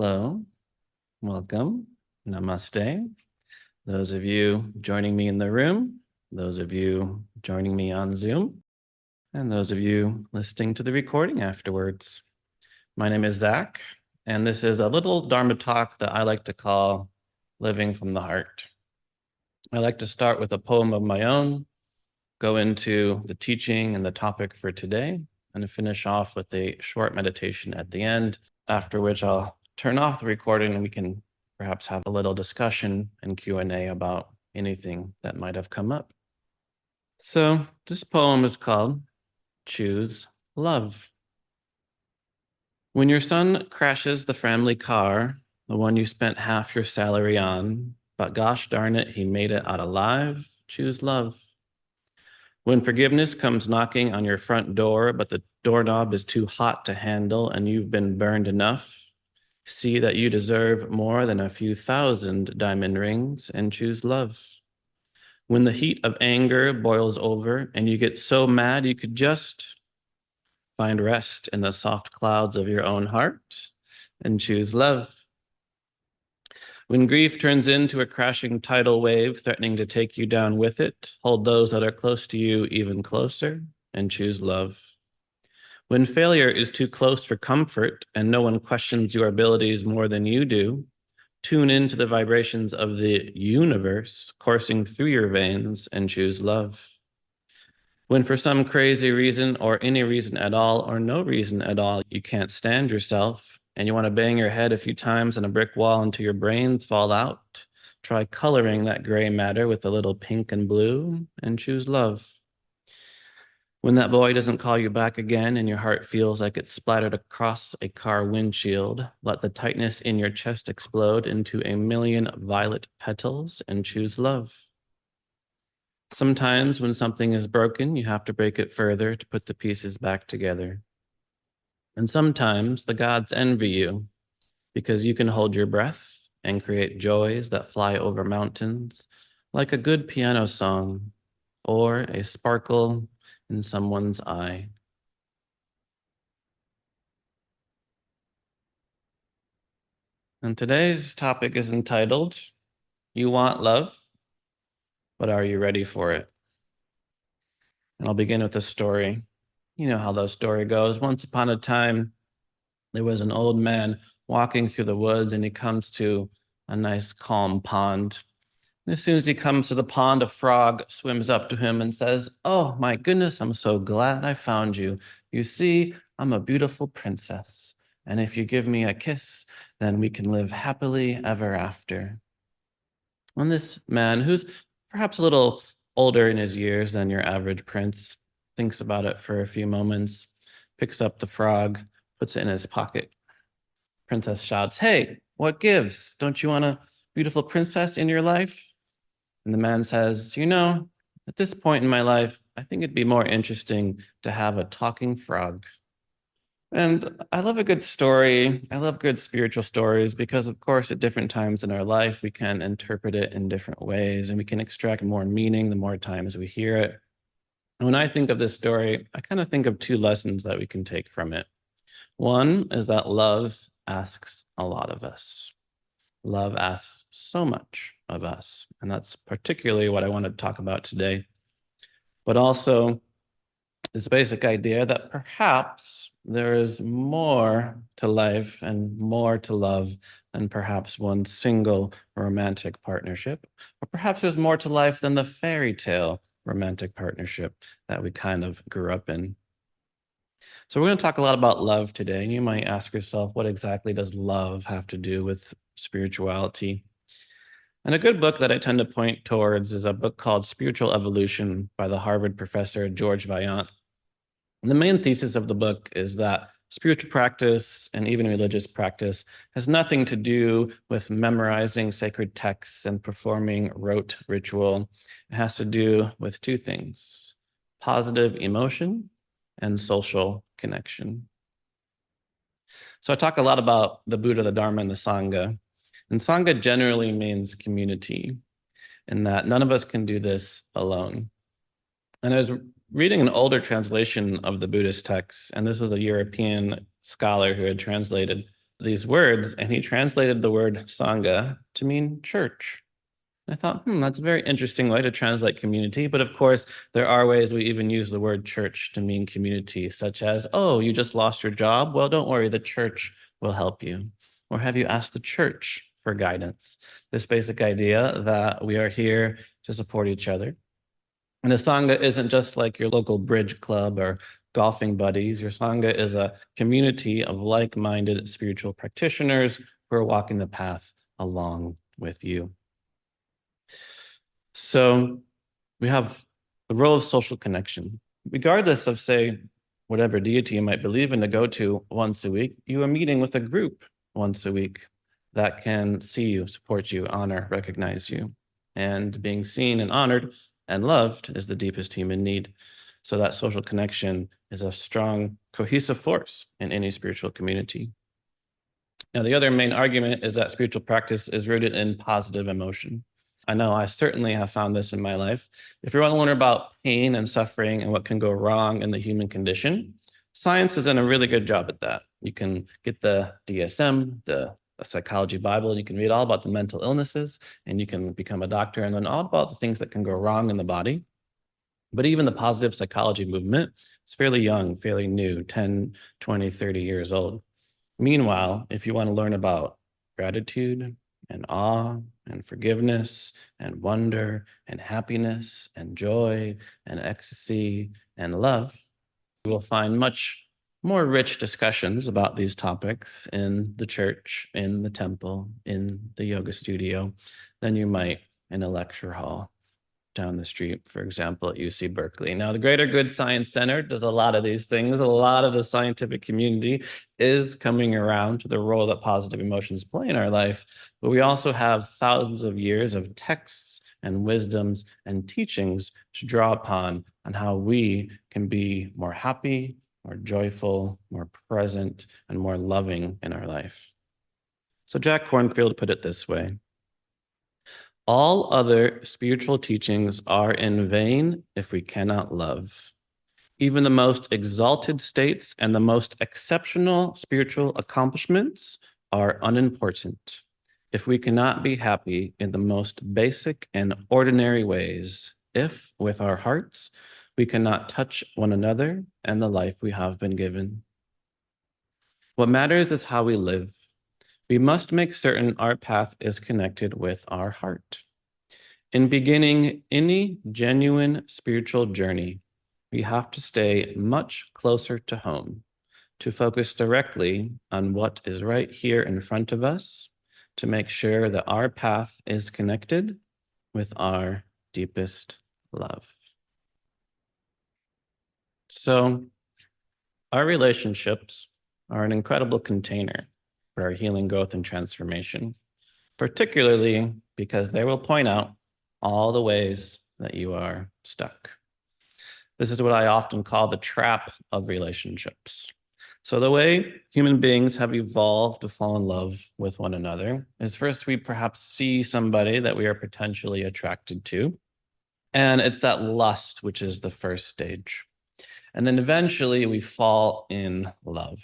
Hello, welcome, namaste. Those of you joining me in the room, those of you joining me on Zoom, and those of you listening to the recording afterwards. My name is Zach, and this is a little Dharma talk that I like to call Living from the Heart. I like to start with a poem of my own, go into the teaching and the topic for today, and finish off with a short meditation at the end, after which I'll turn off the recording and we can perhaps have a little discussion and Q&A about anything that might have come up. So this poem is called Choose Love. When your son crashes the family car, the one you spent half your salary on, but gosh darn it, he made it out alive, choose love. When forgiveness comes knocking on your front door, but the doorknob is too hot to handle and you've been burned enough, see that you deserve more than a few thousand diamond rings and choose love. When the heat of anger boils over and you get so mad you could just find rest in the soft clouds of your own heart and choose love. When grief turns into a crashing tidal wave threatening to take you down with it, hold those that are close to you even closer and choose love. When failure is too close for comfort and no one questions your abilities more than you do, tune into the vibrations of the universe coursing through your veins and choose love. When for some crazy reason or any reason at all or no reason at all, you can't stand yourself and you want to bang your head a few times on a brick wall until your brains fall out, try coloring that gray matter with a little pink and blue and choose love. When that boy doesn't call you back again and your heart feels like it's splattered across a car windshield, let the tightness in your chest explode into a million violet petals and choose love. Sometimes when something is broken, you have to break it further to put the pieces back together. And sometimes the gods envy you because you can hold your breath and create joys that fly over mountains, like a good piano song or a sparkle in someone's eye. And today's topic is entitled, You Want Love, but Are You Ready for It? And I'll begin with a story. You know how the story goes. Once upon a time, there was an old man walking through the woods and he comes to a nice calm pond. And as soon as he comes to the pond, a frog swims up to him and says, "Oh my goodness, I'm so glad I found you. You see, I'm a beautiful princess. And if you give me a kiss, then we can live happily ever after." And this man, who's perhaps a little older in his years than your average prince, thinks about it for a few moments, picks up the frog, puts it in his pocket. Princess shouts, "Hey, what gives? Don't you want a beautiful princess in your life?" And the man says, "At this point in my life, I think it'd be more interesting to have a talking frog." And I love a good story. I love good spiritual stories because, of course, at different times in our life, we can interpret it in different ways and we can extract more meaning the more times we hear it. And when I think of this story, I kind of think of two lessons that we can take from it. One is that love asks a lot of us. Love asks so much of us. And that's particularly what I want to talk about today. But also, this basic idea that perhaps there is more to life and more to love than perhaps one single romantic partnership, or perhaps there's more to life than the fairy tale romantic partnership that we kind of grew up in. So we're going to talk a lot about love today, and you might ask yourself, what exactly does love have to do with spirituality? And a good book that I tend to point towards is a book called Spiritual Evolution by the Harvard professor George Vaillant. And the main thesis of the book is that spiritual practice and even religious practice has nothing to do with memorizing sacred texts and performing rote ritual. It has to do with two things: positive emotion and social connection. So I talk a lot about the Buddha, the Dharma, and the Sangha. And Sangha generally means community, in that none of us can do this alone. And I was reading an older translation of the Buddhist texts, and this was a European scholar who had translated these words, and he translated the word Sangha to mean church. I thought, that's a very interesting way to translate community. But of course, there are ways we even use the word church to mean community, such as, oh, you just lost your job? Well, don't worry, the church will help you. Or have you asked the church for guidance? This basic idea that we are here to support each other. And a Sangha isn't just like your local bridge club or golfing buddies. Your Sangha is a community of like-minded spiritual practitioners who are walking the path along with you. So we have the role of social connection. Regardless of, say, whatever deity you might believe in to go to once a week, you are meeting with a group once a week that can see you, support you, honor, recognize you. And being seen and honored and loved is the deepest human need. So that social connection is a strong, cohesive force in any spiritual community. Now, the other main argument is that spiritual practice is rooted in positive emotion. I know I certainly have found this in my life. If you want to learn about pain and suffering and what can go wrong in the human condition, science has done a really good job at that. You can get the DSM, the Psychology Bible, and you can read all about the mental illnesses, and you can become a doctor and learn all about the things that can go wrong in the body. But even the positive psychology movement is fairly young, fairly new, 10, 20, 30 years old. Meanwhile, if you want to learn about gratitude and awe and forgiveness and wonder and happiness and joy and ecstasy and love, you will find much more rich discussions about these topics in the church, in the temple, in the yoga studio than you might in a lecture hall down the street, for example, at UC Berkeley. Now, the Greater Good Science Center does a lot of these things. A lot of the scientific community is coming around to the role that positive emotions play in our life. But we also have thousands of years of texts and wisdoms and teachings to draw upon on how we can be more happy, more joyful, more present, and more loving in our life. So Jack Kornfield put it this way: all other spiritual teachings are in vain if we cannot love. Even the most exalted states and the most exceptional spiritual accomplishments are unimportant if we cannot be happy in the most basic and ordinary ways, if with our hearts we cannot touch one another and the life we have been given. What matters is how we live. We must make certain our path is connected with our heart. In beginning any genuine spiritual journey, we have to stay much closer to home, to focus directly on what is right here in front of us, to make sure that our path is connected with our deepest love. So, our relationships are an incredible container for our healing, growth, and transformation, particularly because they will point out all the ways that you are stuck. This is what I often call the trap of relationships. So the way human beings have evolved to fall in love with one another is first we perhaps see somebody that we are potentially attracted to. And it's that lust, which is the first stage. And then eventually we fall in love.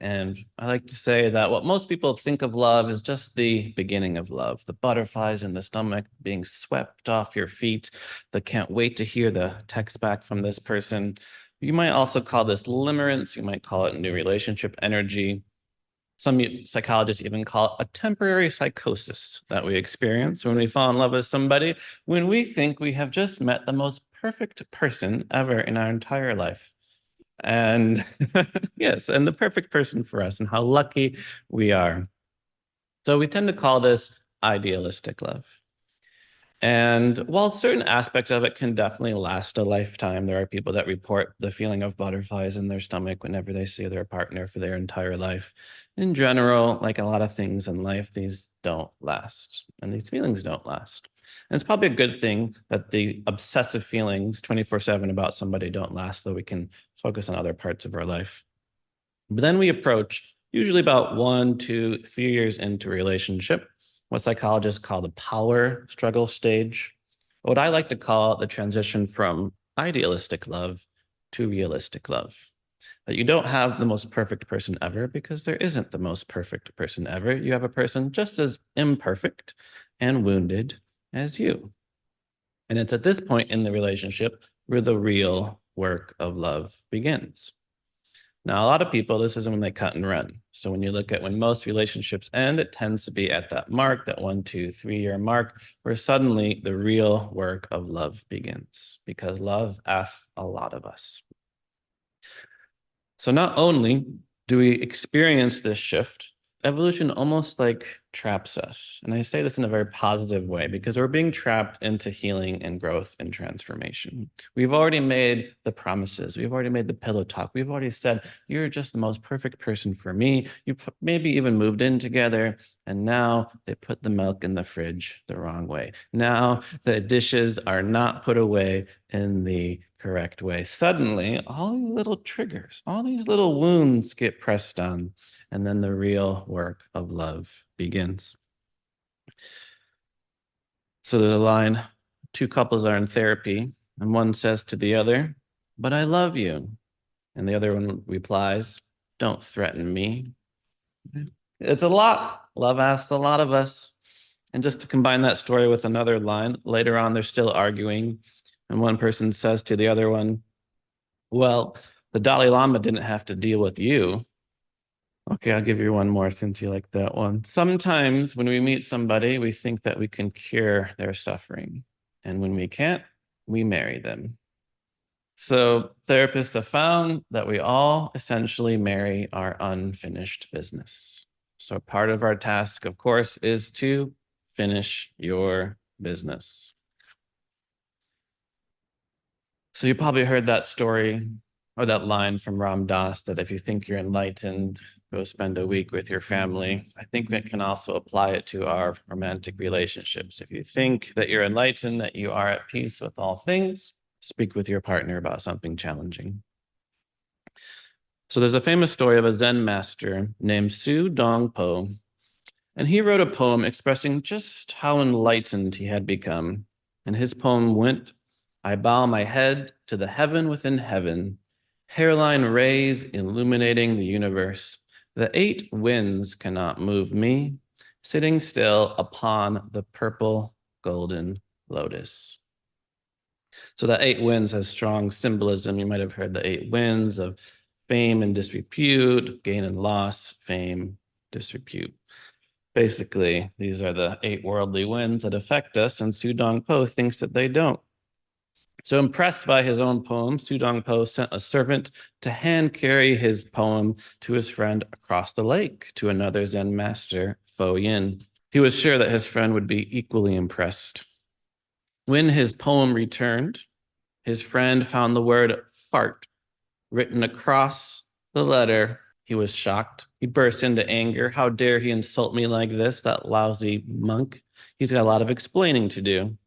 And I like to say that what most people think of love is just the beginning of love, the butterflies in the stomach being swept off your feet, the can't wait to hear the text back from this person. You might also call this limerence. You might call it new relationship energy. Some psychologists even call it a temporary psychosis that we experience when we fall in love with somebody, when we think we have just met the most perfect person ever in our entire life. And yes, and the perfect person for us, and how lucky we are. So we tend to call this idealistic love. And while certain aspects of it can definitely last a lifetime, there are people that report the feeling of butterflies in their stomach whenever they see their partner for their entire life. In general, like a lot of things in life, these don't last, and these feelings don't last. And it's probably a good thing that the obsessive feelings 24/7 about somebody don't last, so we can focus on other parts of our life. But then we approach usually about 1 to 3 years into a relationship, what psychologists call the power struggle stage, what I like to call the transition from idealistic love to realistic love. That you don't have the most perfect person ever because there isn't the most perfect person ever. You have a person just as imperfect and wounded as you. And it's at this point in the relationship where the real work of love begins. Now, a lot of people, this is when they cut and run. So when you look at when most relationships end, it tends to be at that mark, that 1, 2, 3 year mark, where suddenly the real work of love begins, because love asks a lot of us. So not only do we experience this shift, evolution almost like traps us. And I say this in a very positive way because we're being trapped into healing and growth and transformation. We've already made the promises. We've already made the pillow talk. We've already said, you're just the most perfect person for me. You maybe even moved in together. And now they put the milk in the fridge the wrong way. Now the dishes are not put away in the correct way. Suddenly, all these little triggers, all these little wounds get pressed on, and then the real work of love begins. So there's a line, two couples are in therapy, and one says to the other, "But I love you." And the other one replies, "Don't threaten me." It's a lot. Love asks a lot of us. And just to combine that story with another line, later on, they're still arguing. And one person says to the other one, "Well, the Dalai Lama didn't have to deal with you." Okay, I'll give you one more since you like that one. Sometimes when we meet somebody, we think that we can cure their suffering. And when we can't, we marry them. So therapists have found that we all essentially marry our unfinished business. So part of our task, of course, is to finish your business. So you probably heard that story or that line from Ram Dass that if you think you're enlightened, go spend a week with your family. I think we can also apply it to our romantic relationships. If you think that you're enlightened, that you are at peace with all things, speak with your partner about something challenging. So there's a famous story of a Zen master named Su Dong Po, and he wrote a poem expressing just how enlightened he had become. And his poem went, "I bow my head to the heaven within heaven, hairline rays illuminating the universe. The 8 winds cannot move me, sitting still upon the purple golden lotus." So that 8 winds has strong symbolism. You might have heard the 8 winds of fame and disrepute, gain and loss, fame, disrepute. Basically, these are the 8 worldly winds that affect us, and Su Dong Po thinks that they don't. So impressed by his own poem, Su Dong Po sent a servant to hand carry his poem to his friend across the lake, to another Zen master, Fo Yin. He was sure that his friend would be equally impressed. When his poem returned, his friend found the word fart written across the letter. He was shocked. He burst into anger. How dare he insult me like this, that lousy monk? He's got a lot of explaining to do.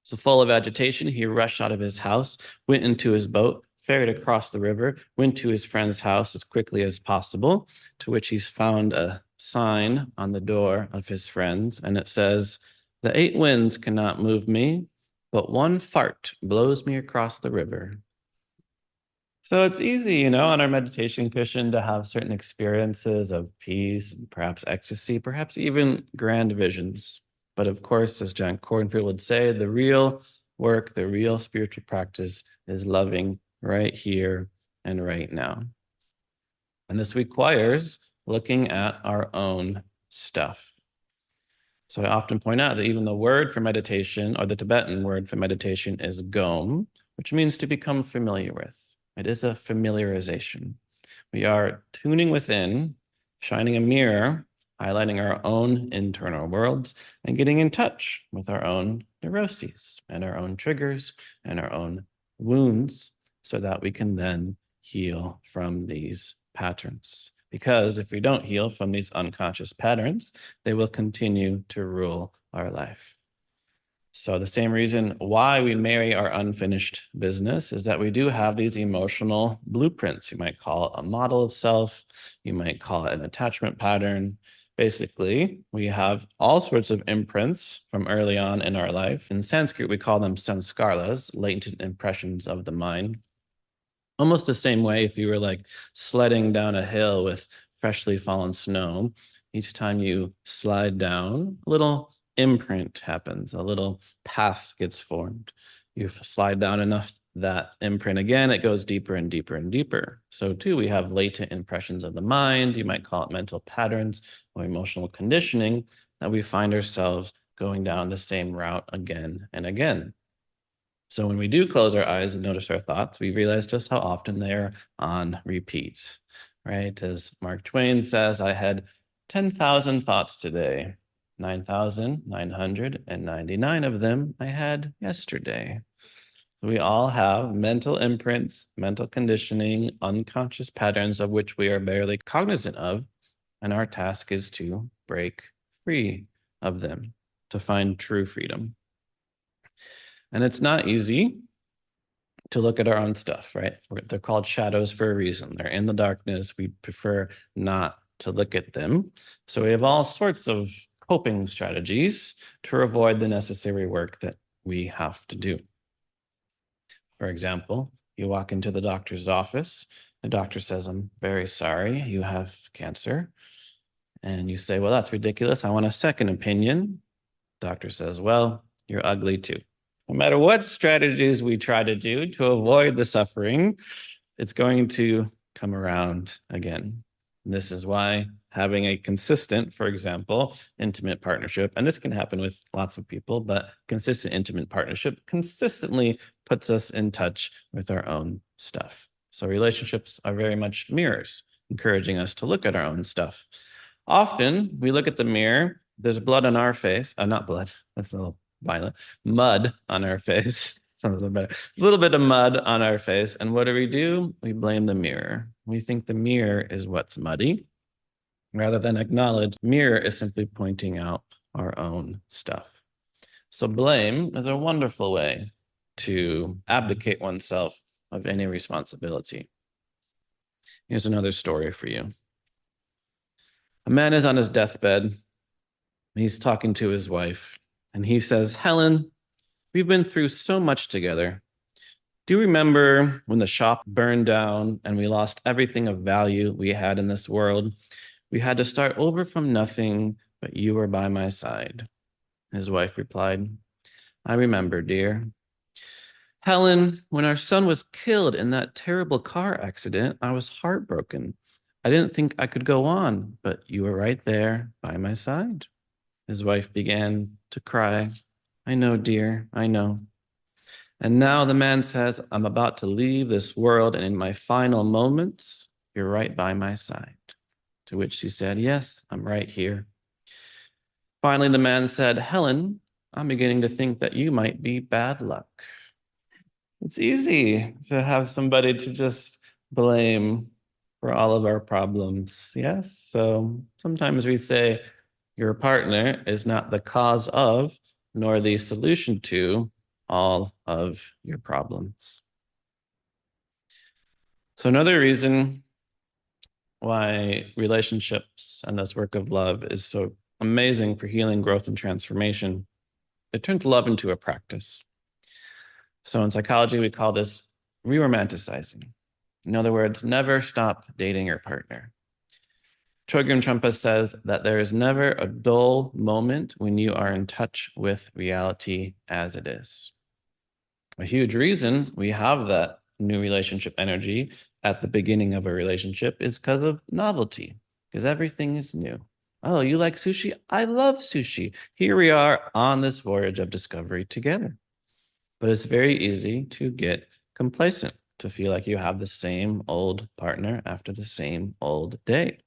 So full of agitation, he rushed out of his house, went into his boat, ferried across the river, went to his friend's house as quickly as possible, to which he's found a sign on the door of his friend's, and it says, "The 8 winds cannot move me, but one fart blows me across the river." So it's easy, on our meditation cushion to have certain experiences of peace, perhaps ecstasy, perhaps even grand visions. But of course, as John Cornfield would say, the real work, the real spiritual practice is loving right here and right now. And this requires looking at our own stuff. So I often point out that even the word for meditation, or the Tibetan word for meditation, is gom, which means to become familiar with. It is a familiarization. We are tuning within, shining a mirror, highlighting our own internal worlds, and getting in touch with our own neuroses and our own triggers and our own wounds so that we can then heal from these patterns. Because if we don't heal from these unconscious patterns, they will continue to rule our life. So the same reason why we marry our unfinished business is that we do have these emotional blueprints. You might call it a model of self. You might call it an attachment pattern. Basically, we have all sorts of imprints from early on in our life. In Sanskrit, we call them samskaras, latent impressions of the mind. Almost the same way if you were like sledding down a hill with freshly fallen snow. Each time you slide down, a little imprint happens, a little path gets formed. You slide down enough that imprint again, it goes deeper and deeper and deeper. So too, we have latent impressions of the mind. You might call it mental patterns or emotional conditioning that we find ourselves going down the same route again and again. So when we do close our eyes and notice our thoughts, we realize just how often they're on repeat, right? As Mark Twain says, I had 10,000 thoughts today. 9,999 of them I had yesterday. We all have mental imprints, mental conditioning, unconscious patterns of which we are barely cognizant of, and our task is to break free of them, to find true freedom. And it's not easy to look at our own stuff, right? They're called shadows for a reason. They're in the darkness. We prefer not to look at them. So we have all sorts of coping strategies to avoid the necessary work that we have to do. For example, you walk into the doctor's office. The doctor says, I'm very sorry, you have cancer. And you say, well, that's ridiculous. I want a second opinion. Doctor says, well, you're ugly too. No matter what strategies we try to do to avoid the suffering, it's going to come around again. And this is why having a consistent, for example, intimate partnership, and this can happen with lots of people, but consistent intimate partnership consistently puts us in touch with our own stuff. So relationships are very much mirrors, encouraging us to look at our own stuff. Often we look at the mirror, there's blood on our face, not blood, that's a little violent, mud on our face. Sounds a little better. A little bit of mud on our face. And what do? We blame the mirror. We think the mirror is what's muddy, rather than acknowledge the mirror is simply pointing out our own stuff. So blame is a wonderful way to abdicate oneself of any responsibility. Here's another story for you. A man is on his deathbed. He's talking to his wife, and he says, Helen, we've been through so much together. Do you remember when the shop burned down and we lost everything of value we had in this world? We had to start over from nothing, but you were by my side. His wife replied, I remember, dear. Helen, when our son was killed in that terrible car accident, I was heartbroken. I didn't think I could go on, but you were right there by my side. His wife began to cry. I know, dear, I know. And now the man says, I'm about to leave this world, and in my final moments, you're right by my side. To which she said, yes, I'm right here. Finally, the man said, Helen, I'm beginning to think that you might be bad luck. It's easy to have somebody to just blame for all of our problems. Yes. So sometimes we say your partner is not the cause of, nor the solution to all of your problems. So another reason why relationships and this work of love is so amazing for healing, growth, and transformation, it turns love into a practice. So in psychology, we call this re-romanticizing. In other words, never stop dating your partner. Chogyam Trungpa says that there is never a dull moment when you are in touch with reality as it is. A huge reason we have that new relationship energy at the beginning of a relationship is because of novelty, because everything is new. Oh, you like sushi? I love sushi. Here we are on this voyage of discovery together. But it's very easy to get complacent, to feel like you have the same old partner after the same old day.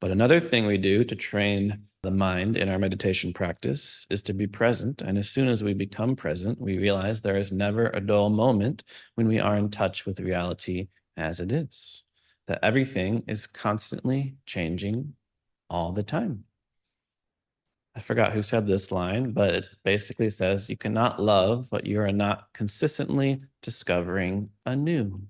But another thing we do to train the mind in our meditation practice is to be present. And as soon as we become present, we realize there is never a dull moment when we are in touch with reality as it is, that everything is constantly changing all the time. I forgot who said this line, but it basically says you cannot love what you are not consistently discovering anew.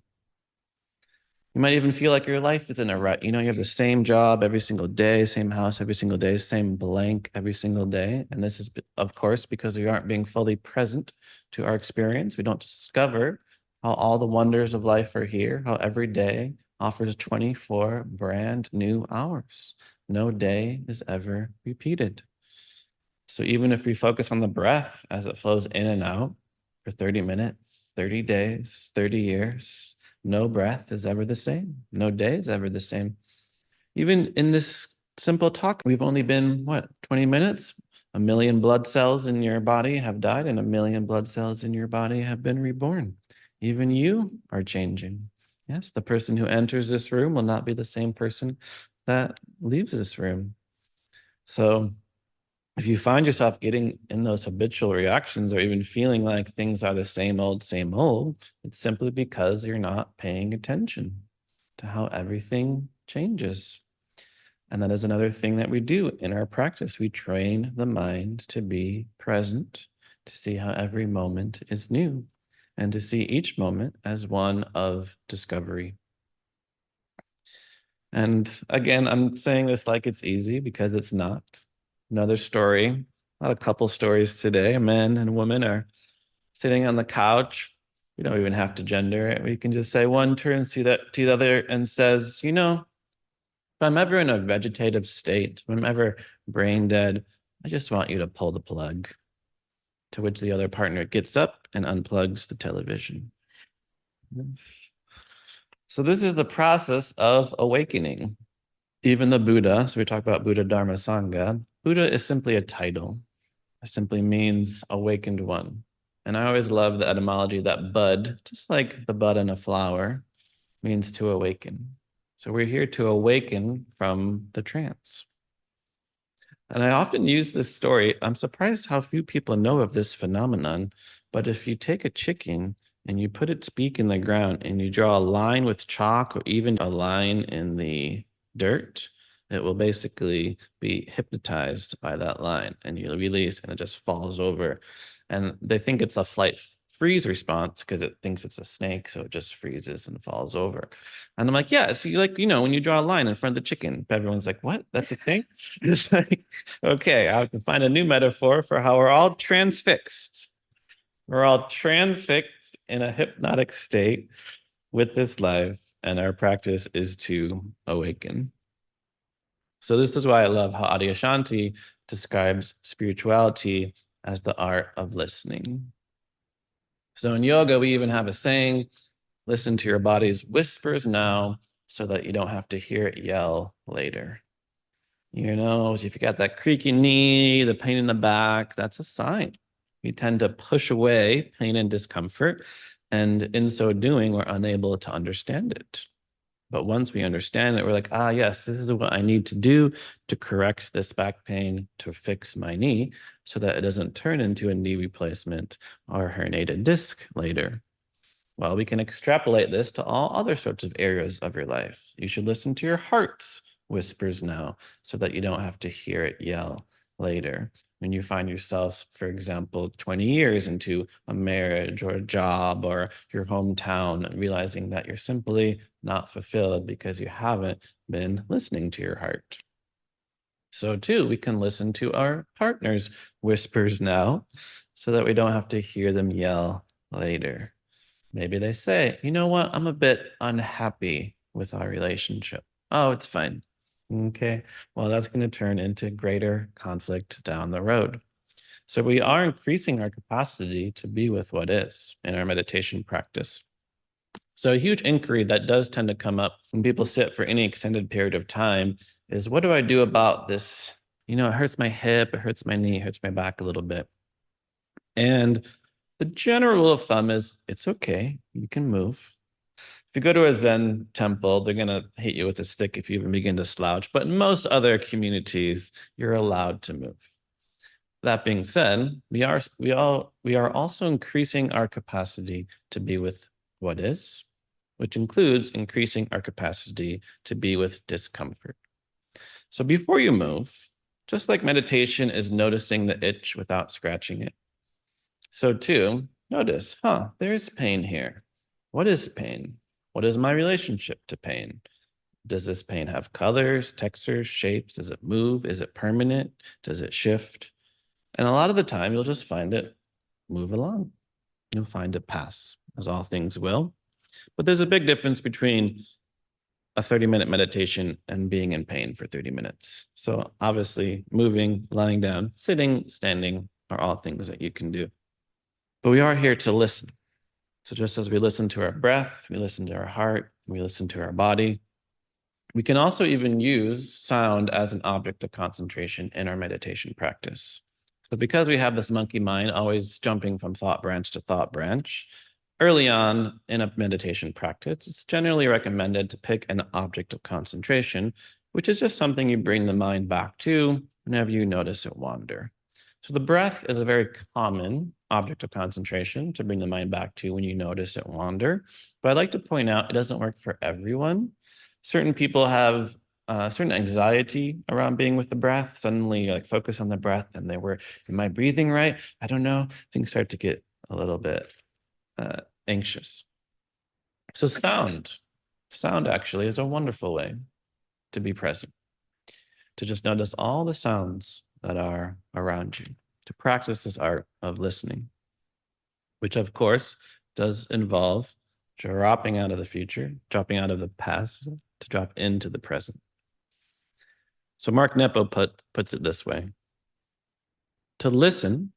You might even feel like your life is in a rut. You know, you have the same job every single day, same house every single day, same blank every single day. And this is, of course, because we aren't being fully present to our experience. We don't discover how all the wonders of life are here, how every day offers 24 brand new hours. No day is ever repeated. So even if we focus on the breath as it flows in and out for 30 minutes, 30 days, 30 years, no breath is ever the same. No day is ever the same. Even in this simple talk, we've only been, what, 20 minutes? A million blood cells in your body have died, and a million blood cells in your body have been reborn. Even you are changing. Yes, the person who enters this room will not be the same person that leaves this room. So if you find yourself getting in those habitual reactions or even feeling like things are the same old, it's simply because you're not paying attention to how everything changes. And that is another thing that we do in our practice. We train the mind to be present, to see how every moment is new, and to see each moment as one of discovery. And again, I'm saying this like it's easy because it's not. Another story, not a couple stories today. A man and a woman are sitting on the couch. We don't even have to gender it. We can just say one turns to the other and says, if I'm ever in a vegetative state, if I'm ever brain dead, I just want you to pull the plug. To which the other partner gets up and unplugs the television. So this is the process of awakening. Even the Buddha, so we talk about Buddha, Dharma, Sangha. Buddha is simply a title. It simply means awakened one. And I always love the etymology that bud, just like the bud in a flower, means to awaken. So we're here to awaken from the trance. And I often use this story. I'm surprised how few people know of this phenomenon. But if you take a chicken and you put its beak in the ground and you draw a line with chalk or even a line in the dirt, it will basically be hypnotized by that line and you release and it just falls over. And they think it's a flight freeze response because it thinks it's a snake, so it just freezes and falls over. And I'm like, yeah, so you like, when you draw a line in front of the chicken, everyone's like, what? That's a thing? It's like, okay, I can find a new metaphor for how we're all transfixed. We're all transfixed in a hypnotic state with this life, and our practice is to awaken. So this is why I love how Adyashanti describes spirituality as the art of listening. So in yoga, we even have a saying, listen to your body's whispers now so that you don't have to hear it yell later. If you got that creaky knee, the pain in the back, that's a sign. We tend to push away pain and discomfort, and in so doing, we're unable to understand it. But once we understand it, we're like, yes, this is what I need to do to correct this back pain, to fix my knee so that it doesn't turn into a knee replacement or herniated disc later. Well, we can extrapolate this to all other sorts of areas of your life. You should listen to your heart's whispers now so that you don't have to hear it yell later. When you find yourself, for example, 20 years into a marriage or a job or your hometown, and realizing that you're simply not fulfilled because you haven't been listening to your heart. So too, we can listen to our partner's whispers now so that we don't have to hear them yell later. Maybe they say, you know what, I'm a bit unhappy with our relationship. Oh, it's fine. Okay, well, that's going to turn into greater conflict down the road. So we are increasing our capacity to be with what is in our meditation practice. So a huge inquiry that does tend to come up when people sit for any extended period of time is, what do I do about this? It hurts my hip, it hurts my knee, it hurts my back a little bit. And the general rule of thumb is it's okay, you can move. If you go to a Zen temple, they're going to hit you with a stick if you even begin to slouch. But in most other communities, you're allowed to move. That being said, we are also increasing our capacity to be with what is, which includes increasing our capacity to be with discomfort. So before you move, just like meditation is noticing the itch without scratching it, so too, notice, there's pain here. What is pain? What is my relationship to pain? Does this pain have colors, textures, shapes? Does it move? Is it permanent? Does it shift? And a lot of the time, you'll just find it move along. You'll find it pass. as all things will. But there's a big difference between a 30-minute meditation and being in pain for 30 minutes. So obviously, moving, lying down, sitting, standing are all things that you can do. But we are here to listen. So just as we listen to our breath, we listen to our heart, we listen to our body, we can also even use sound as an object of concentration in our meditation practice. So because we have this monkey mind always jumping from thought branch to thought branch, early on in a meditation practice, it's generally recommended to pick an object of concentration, which is just something you bring the mind back to whenever you notice it wander. So the breath is a very common object of concentration to bring the mind back to when you notice it wander. But I'd like to point out it doesn't work for everyone. Certain people have certain anxiety around being with the breath, suddenly like focus on the breath and they were, am I breathing right? I don't know. Things start to get a little bit anxious. So sound actually is a wonderful way to be present, to just notice all the sounds that are around you, to practice this art of listening, which of course does involve dropping out of the future, dropping out of the past to drop into the present. So Mark Nepo puts it this way: to listen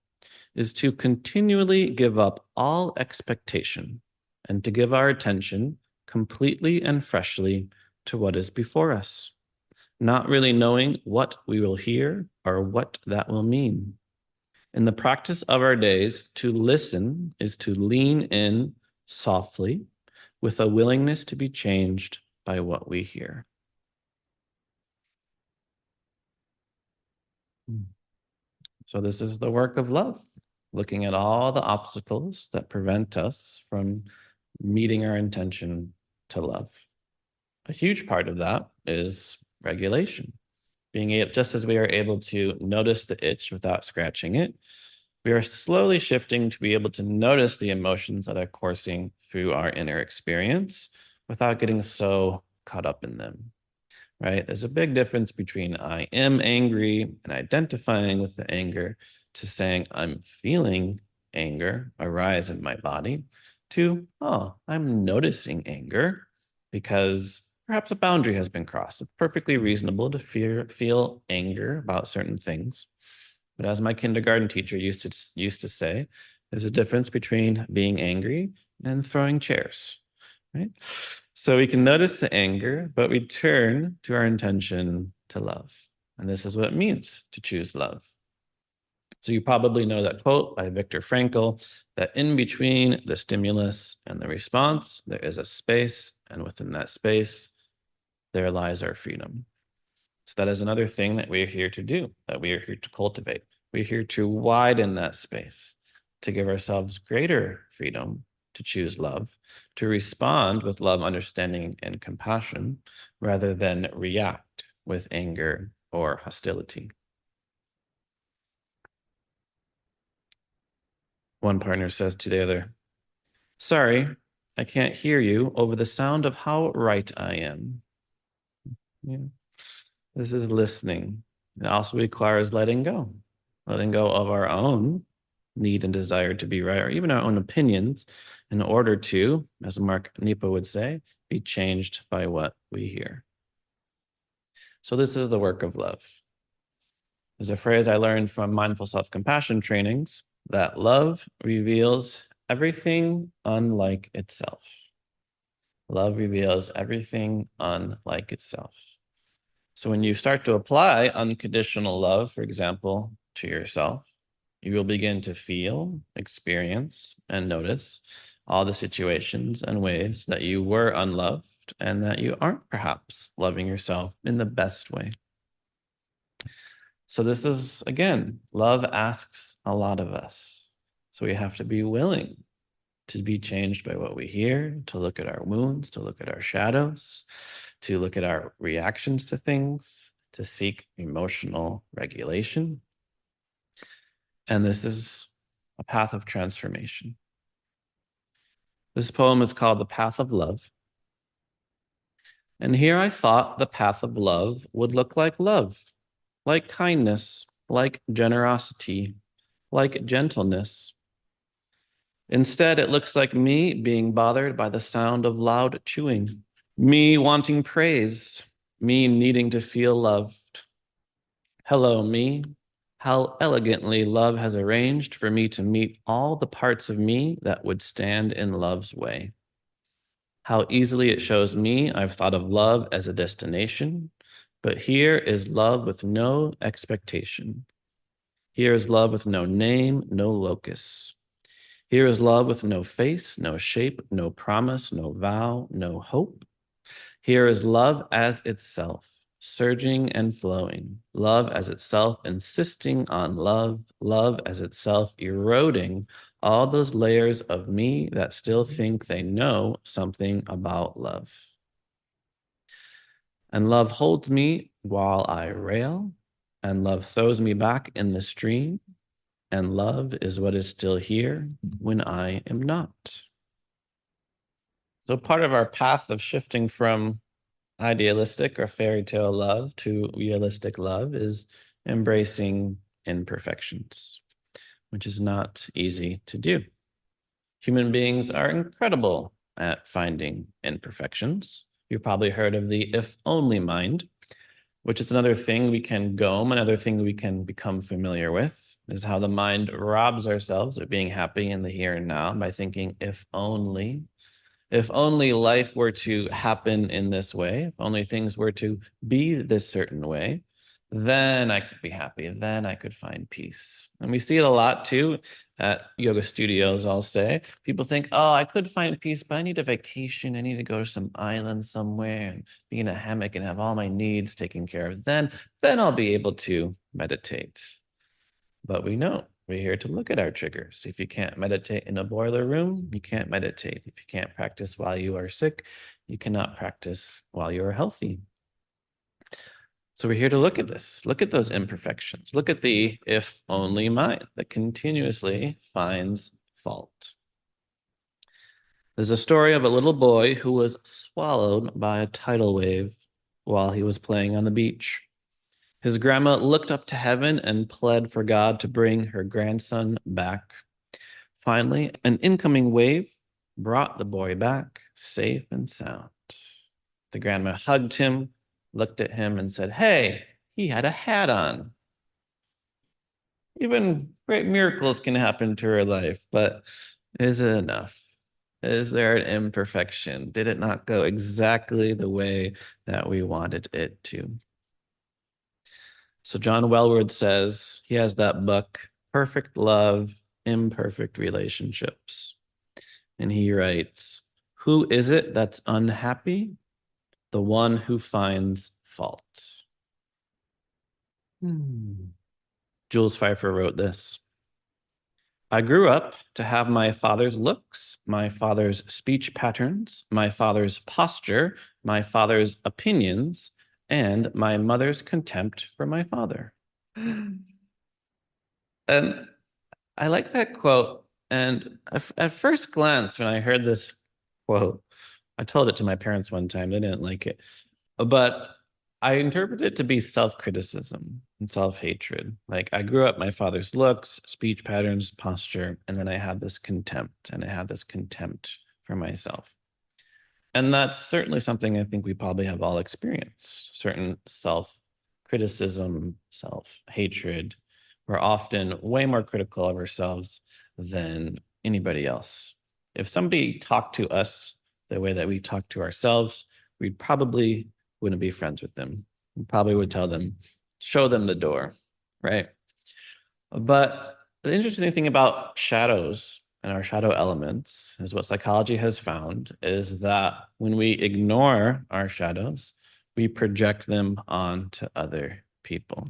is to continually give up all expectation and to give our attention completely and freshly to what is before us, not really knowing what we will hear or what that will mean. In the practice of our days, to listen is to lean in softly with a willingness to be changed by what we hear. So this is the work of love, looking at all the obstacles that prevent us from meeting our intention to love. A huge part of that is regulation. Being able, just as we are able to notice the itch without scratching it, we are slowly shifting to be able to notice the emotions that are coursing through our inner experience without getting so caught up in them, right? There's a big difference between I am angry and identifying with the anger to saying I'm feeling anger arise in my body to, oh, I'm noticing anger because perhaps a boundary has been crossed. It's perfectly reasonable to feel anger about certain things. But as my kindergarten teacher used to say, there's a difference between being angry and throwing chairs, right? So we can notice the anger, but we turn to our intention to love. And this is what it means to choose love. So you probably know that quote by Viktor Frankl, that in between the stimulus and the response, there is a space, and within that space, there lies our freedom. So that is another thing that we are here to do, that we are here to cultivate. We're here to widen that space, to give ourselves greater freedom to choose love, to respond with love, understanding, and compassion, rather than react with anger or hostility. One partner says to the other, sorry, I can't hear you over the sound of how right I am. Yeah. This is listening. It also requires letting go of our own need and desire to be right, or even our own opinions, in order to, as Mark Nepo would say, be changed by what we hear. So this is the work of love. There's a phrase I learned from mindful self-compassion trainings that love reveals everything unlike itself. Love reveals everything unlike itself. So when you start to apply unconditional love, for example, to yourself, you will begin to feel, experience, and notice all the situations and ways that you were unloved and that you aren't perhaps loving yourself in the best way. So this is, again, love asks a lot of us. So we have to be willing to be changed by what we hear, to look at our wounds, to look at our shadows, to look at our reactions to things, to seek emotional regulation. And this is a path of transformation. This poem is called The Path of Love. And here I thought the path of love would look love, like kindness, like generosity, like gentleness. Instead, it looks like me being bothered by the sound of loud chewing, me wanting praise, me needing to feel loved. Hello, me. How elegantly love has arranged for me to meet all the parts of me that would stand in love's way. How easily it shows me I've thought of love as a destination, but here is love with no expectation. Here is love with no name, no locus. Here is love with no face, no shape, no promise, no vow, no hope. Here is love as itself, surging and flowing, love as itself, insisting on love, love as itself, eroding all those layers of me that still think they know something about love. And love holds me while I rail, and love throws me back in the stream, and love is what is still here when I am not. So part of our path of shifting from idealistic or fairy tale love to realistic love is embracing imperfections, which is not easy to do. Human beings are incredible at finding imperfections. You've probably heard of the if only mind, which is another thing we can gome, another thing we can become familiar with, is how the mind robs ourselves of being happy in the here and now by thinking if only life were to happen in this way, if only things were to be this certain way, then I could be happy. Then I could find peace. And we see it a lot too at yoga studios, I'll say. People think, oh, I could find peace, but I need a vacation. I need to go to some island somewhere and be in a hammock and have all my needs taken care of. Then I'll be able to meditate. But we know we're here to look at our triggers. If you can't meditate in a boiler room, you can't meditate. If you can't practice while you are sick, you cannot practice while you are healthy. So we're here to look at this, look at those imperfections, look at the if only mind that continuously finds fault. There's a story of a little boy who was swallowed by a tidal wave while he was playing on the beach. His grandma looked up to heaven and pled for God to bring her grandson back. Finally, an incoming wave brought the boy back safe and sound. The grandma hugged him, looked at him, and said, "Hey, he had a hat on." Even great miracles can happen to her life, but is it enough? Is there an imperfection? Did it not go exactly the way that we wanted it to? So John Wellwood says he has that book, Perfect Love, Imperfect Relationships. And he writes, who is it that's unhappy? The one who finds fault. Jules Pfeiffer wrote this. I grew up to have my father's looks, my father's speech patterns, my father's posture, my father's opinions, and my mother's contempt for my father. And I like that quote. And at first glance, when I heard this quote, I told it to my parents one time. They didn't like it. But I interpret it to be self-criticism and self-hatred. Like I grew up my father's looks, speech patterns, posture, and then I had this contempt and I had this contempt for myself. And that's certainly something I think we probably have all experienced, certain self-criticism, self-hatred. We're often way more critical of ourselves than anybody else. If somebody talked to us the way that we talk to ourselves, we probably wouldn't be friends with them. We probably would tell them, show them the door, right? But the interesting thing about shadows and our shadow elements is what psychology has found is that when we ignore our shadows, we project them onto other people.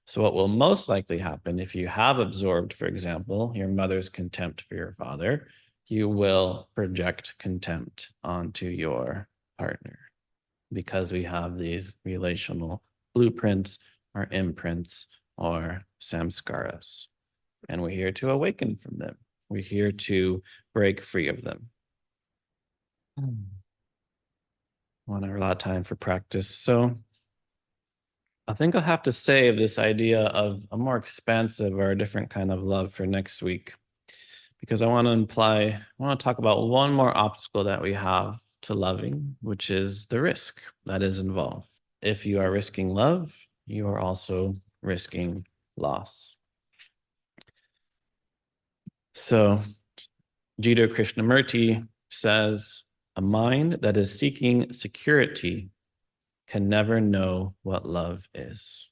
So what will most likely happen if you have absorbed, for example, your mother's contempt for your father, you will project contempt onto your partner because we have these relational blueprints or imprints or samskaras. And we're here to awaken from them. We're here to break free of them. Want a lot of time for practice. So I think I'll have to save this idea of a more expansive or a different kind of love for next week, because I want to talk about one more obstacle that we have to loving, which is the risk that is involved. If you are risking love, you are also risking loss. So, Jiddu Krishnamurti says, a mind that is seeking security can never know what love is.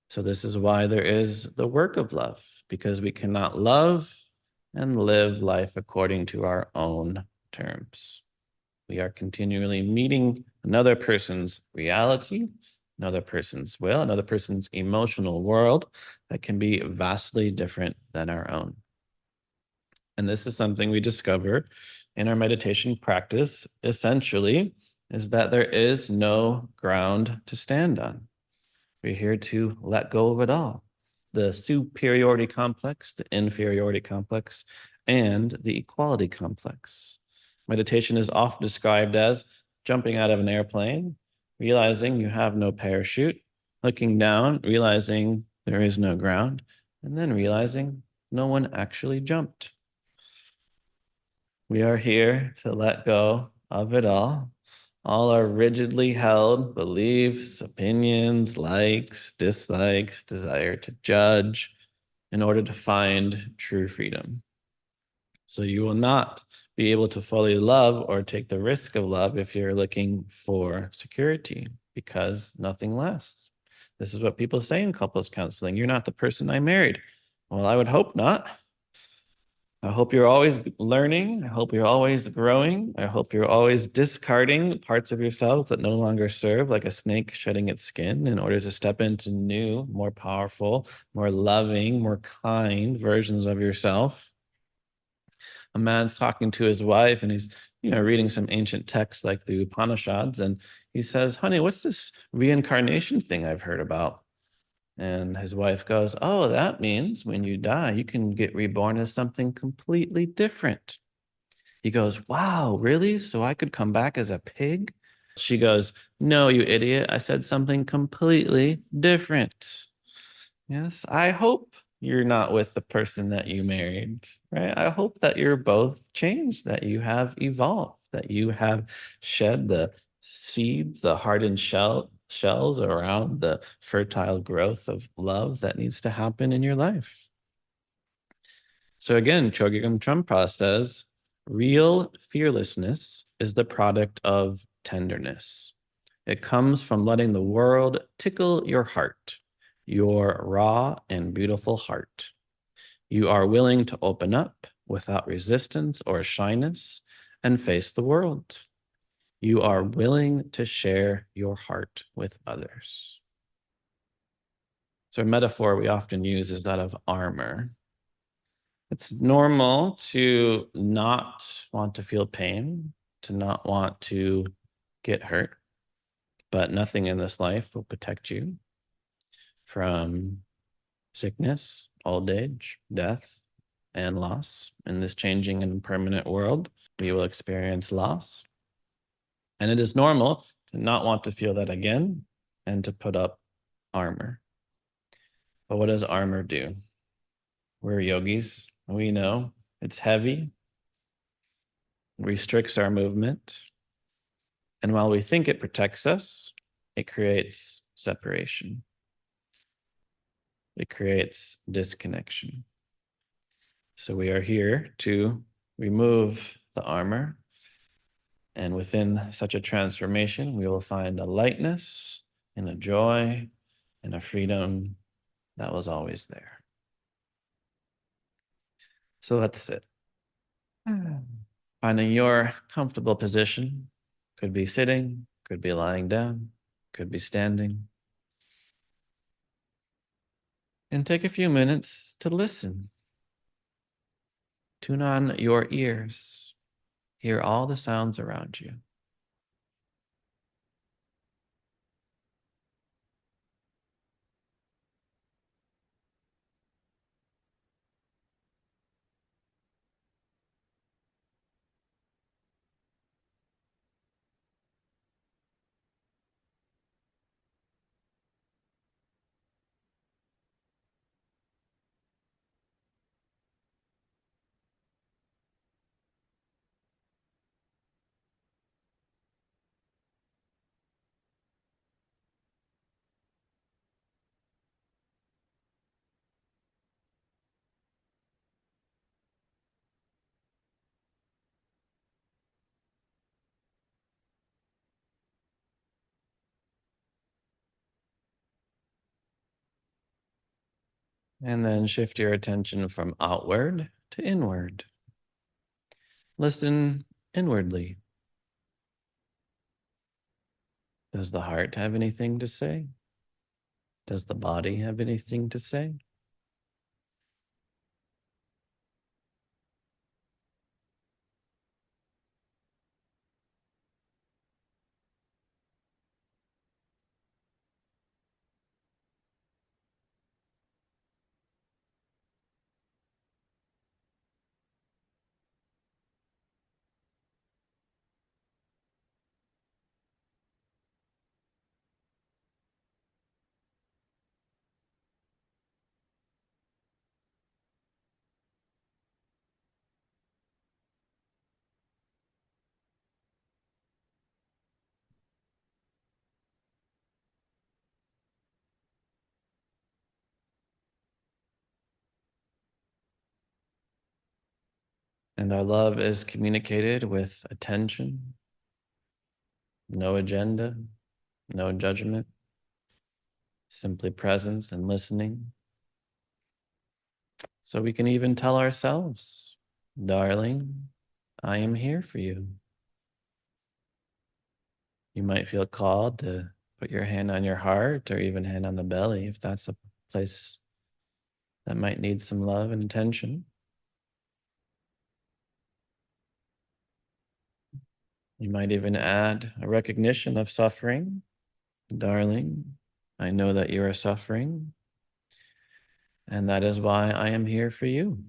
So, this is why there is the work of love, because we cannot love and live life according to our own terms. We are continually meeting another person's reality, another person's will, another person's emotional world that can be vastly different than our own. And this is something we discover in our meditation practice, essentially, is that there is no ground to stand on. We're here to let go of it all. The superiority complex, the inferiority complex, and the equality complex. Meditation is often described as jumping out of an airplane, realizing you have no parachute, looking down, realizing there is no ground, and then realizing no one actually jumped. We are here to let go of it all our rigidly held beliefs, opinions, likes, dislikes, desire to judge, in order to find true freedom. So you will not be able to fully love or take the risk of love if you're looking for security, because nothing lasts. This is what people say in couples counseling. You're not the person I married. Well, I would hope not. I hope you're always learning. I hope you're always growing. I hope you're always discarding parts of yourself that no longer serve, like a snake shedding its skin, in order to step into new, more powerful, more loving, more kind versions of yourself. A man's talking to his wife and he's, reading some ancient texts like the Upanishads. And he says, honey, what's this reincarnation thing I've heard about? And his wife goes, oh, that means when you die, you can get reborn as something completely different. He goes, wow, really? So I could come back as a pig? She goes, no, you idiot. I said something completely different. Yes, I hope you're not with the person that you married, right? I hope that you're both changed, that you have evolved, that you have shed the seeds, the hardened shells around the fertile growth of love that needs to happen in your life. So again, Chogyam Trungpa says, real fearlessness is the product of tenderness. It comes from letting the world tickle your heart, your raw and beautiful heart. You are willing to open up without resistance or shyness and face the world. You are willing to share your heart with others. So a metaphor we often use is that of armor. It's normal to not want to feel pain, to not want to get hurt, but nothing in this life will protect you from sickness, old age, death, and loss. In this changing and permanent world, we will experience loss. And it is normal to not want to feel that again and to put up armor. But what does armor do? We're yogis. We know it's heavy, restricts our movement. And while we think it protects us, it creates separation. It creates disconnection. So we are here to remove the armor. And within such a transformation, we will find a lightness and a joy and a freedom that was always there. So that's it. Finding your comfortable position. Could be sitting, could be lying down, could be standing. And take a few minutes to listen. Tune on your ears. Hear all the sounds around you. And then shift your attention from outward to inward. Listen inwardly. Does the heart have anything to say? Does the body have anything to say? And our love is communicated with attention, no agenda, no judgment, simply presence and listening. So we can even tell ourselves, darling, I am here for you. You might feel called to put your hand on your heart or even hand on the belly if that's a place that might need some love and attention. You might even add a recognition of suffering. Darling, I know that you are suffering, and that is why I am here for you.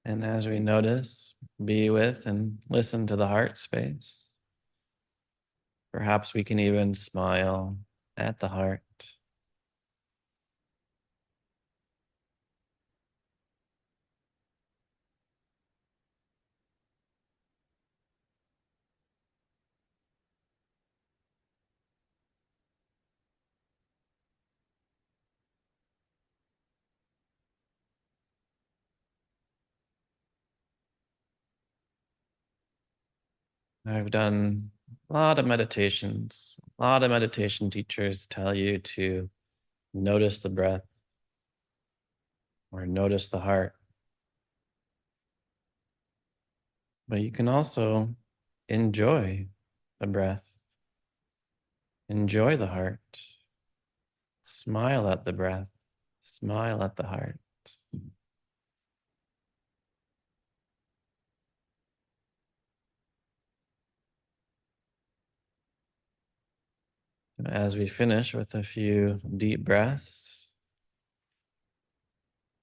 And as we notice, be with and listen to the heart space. Perhaps we can even smile at the heart. I've done a lot of meditations. A lot of meditation teachers tell you to notice the breath or notice the heart. But you can also enjoy the breath, enjoy the heart, smile at the breath, smile at the heart. As we finish with a few deep breaths,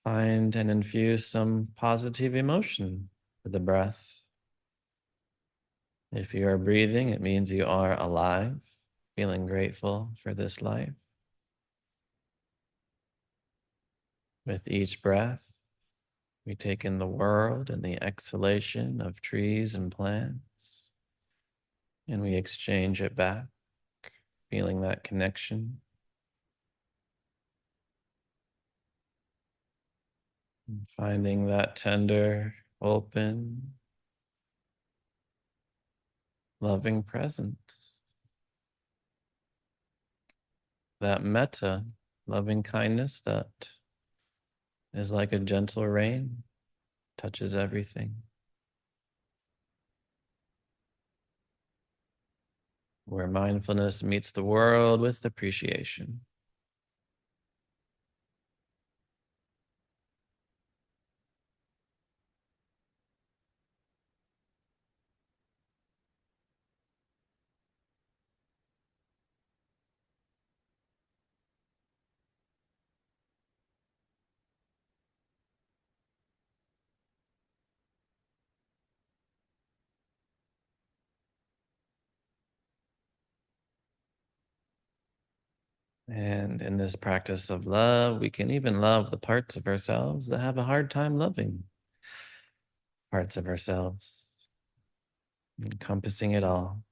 find and infuse some positive emotion with the breath. If you are breathing, it means you are alive, feeling grateful for this life. With each breath, we take in the world and the exhalation of trees and plants, and we exchange it back, feeling that connection. Finding that tender, open, loving presence. That metta, loving kindness that is like a gentle rain, touches everything. Where mindfulness meets the world with appreciation. And in this practice of love, we can even love the parts of ourselves that have a hard time loving parts of ourselves, encompassing it all.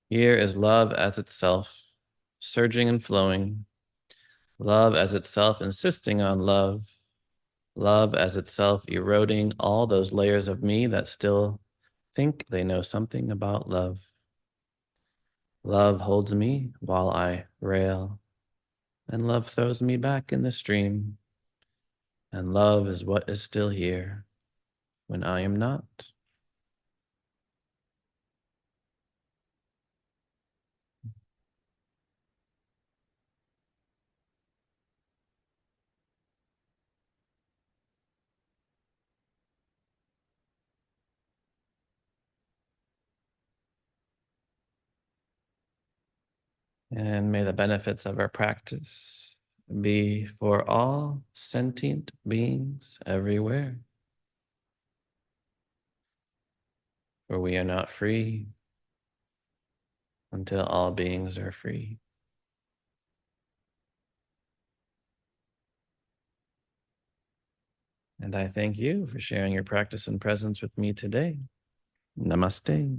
Here is love as itself, surging and flowing. Love as itself, insisting on love. Love as itself, eroding all those layers of me that still think they know something about love. Love holds me while I rail, and love throws me back in the stream. And love is what is still here when I am not. And may the benefits of our practice be for all sentient beings everywhere. For we are not free until all beings are free. And I thank you for sharing your practice and presence with me today. Namaste.